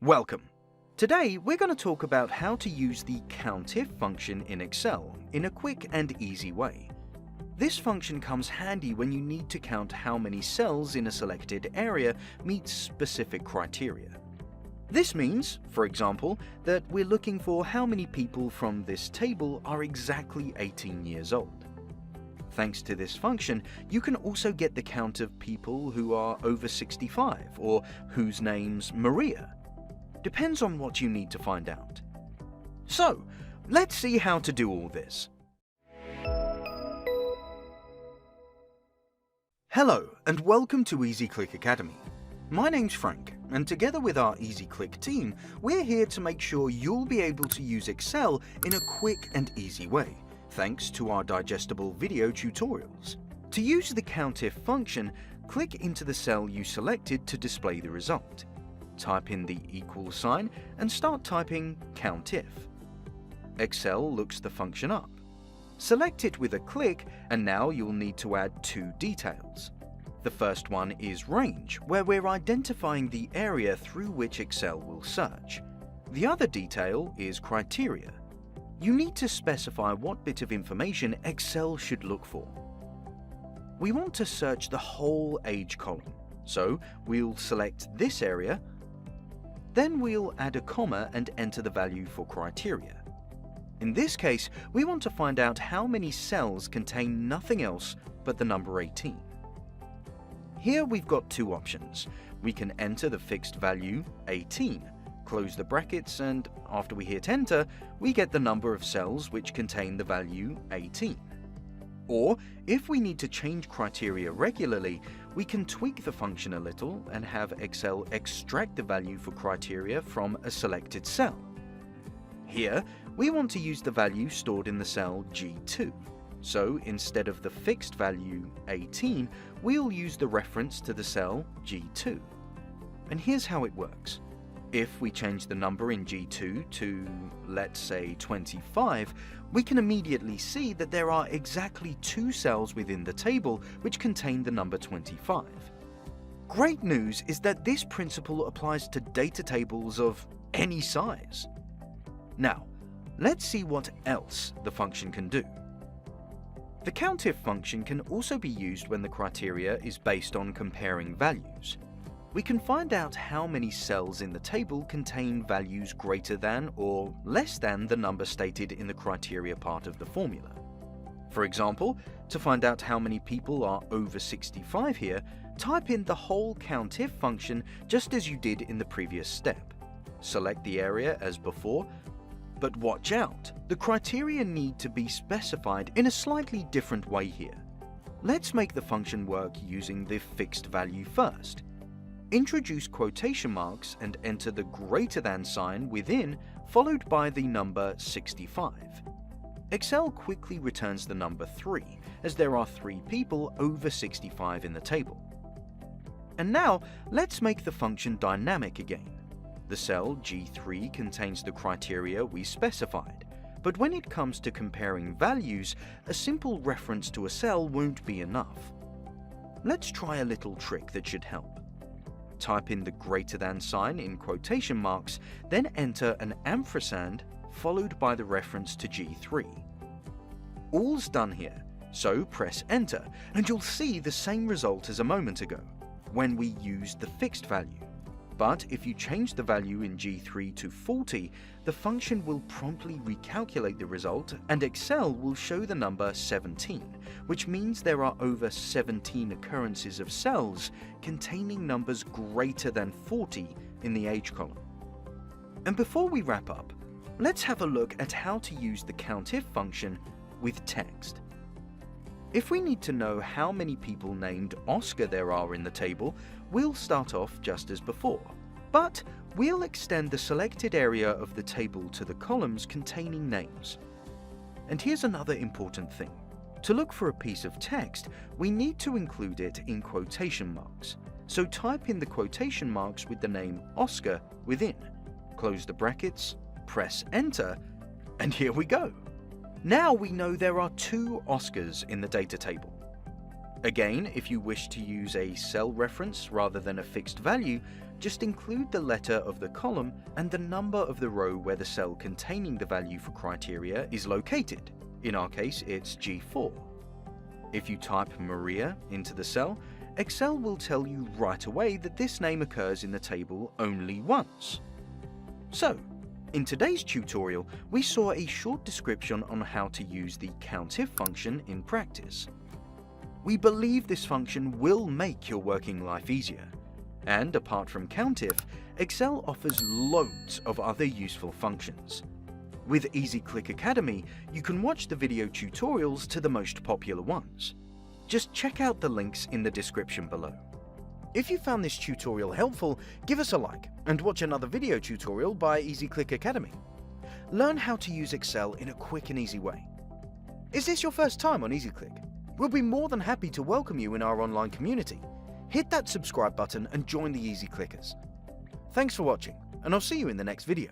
Welcome. Today we're going to talk about how to use the COUNTIF function in Excel in a quick and easy way. This function comes handy when you need to count how many cells in a selected area meet specific criteria. This means, for example, that we're looking for how many people from this table are exactly 18 years old. Thanks to this function, you can also get the count of people who are over 65 or whose name's Maria. Depends on what you need to find out. So, let's see how to do all this. Hello, and welcome to EasyClick Academy. My name's Frank, and together with our EasyClick team, we're here to make sure you'll be able to use Excel in a quick and easy way, thanks to our digestible video tutorials. To use the COUNTIF function, click into the cell you selected to display the result. Type in the equal sign and start typing COUNTIF. Excel looks the function up. Select it with a click, and now you'll need to add two details. The first one is range, where we're identifying the area through which Excel will search. The other detail is criteria. You need to specify what bit of information Excel should look for. We want to search the whole age column, so we'll select this area. Then we'll add a comma and enter the value for criteria. In this case, we want to find out how many cells contain nothing else but the number 18. Here we've got two options. We can enter the fixed value 18, close the brackets, and after we hit enter, we get the number of cells which contain the value 18. Or, if we need to change criteria regularly, we can tweak the function a little and have Excel extract the value for criteria from a selected cell. Here, we want to use the value stored in the cell G2. So instead of the fixed value 18, we'll use the reference to the cell G2. And here's how it works. If we change the number in G2 to, let's say, 25, we can immediately see that there are exactly two cells within the table which contain the number 25. Great news is that this principle applies to data tables of any size. Now, let's see what else the function can do. The COUNTIF function can also be used when the criteria is based on comparing values. We can find out how many cells in the table contain values greater than or less than the number stated in the criteria part of the formula. For example, to find out how many people are over 65 here, type in the whole COUNTIF function just as you did in the previous step. Select the area as before, but watch out, the criteria need to be specified in a slightly different way here. Let's make the function work using the fixed value first. Introduce quotation marks and enter the greater than sign within, followed by the number 65. Excel quickly returns the number 3, as there are 3 people over 65 in the table. And now, let's make the function dynamic again. The cell G3 contains the criteria we specified, but when it comes to comparing values, a simple reference to a cell won't be enough. Let's try a little trick that should help. Type in the greater than sign in quotation marks, then enter an ampersand followed by the reference to G3. All's done here, so press enter and you'll see the same result as a moment ago, when we used the fixed value. But if you change the value in G3 to 40, the function will promptly recalculate the result and Excel will show the number 17, which means there are over 17 occurrences of cells containing numbers greater than 40 in the age column. And before we wrap up, let's have a look at how to use the COUNTIF function with text. If we need to know how many people named Oscar there are in the table, we'll start off just as before, but we'll extend the selected area of the table to the columns containing names. And here's another important thing. To look for a piece of text, we need to include it in quotation marks. So type in the quotation marks with the name Oscar within, close the brackets, press enter, and here we go. Now we know there are 2 Oscars in the data table. Again, if you wish to use a cell reference rather than a fixed value, just include the letter of the column and the number of the row where the cell containing the value for criteria is located. In our case, it's G4. If you type Maria into the cell, Excel will tell you right away that this name occurs in the table only once. So, in today's tutorial, we saw a short description on how to use the COUNTIF function in practice. We believe this function will make your working life easier. And apart from COUNTIF, Excel offers loads of other useful functions. With EasyClick Academy, you can watch the video tutorials to the most popular ones. Just check out the links in the description below. If you found this tutorial helpful, give us a like and watch another video tutorial by EasyClick Academy. Learn how to use Excel in a quick and easy way. Is this your first time on EasyClick? We'll be more than happy to welcome you in our online community. Hit that subscribe button and join the Easy Clickers. Thanks for watching, and I'll see you in the next video.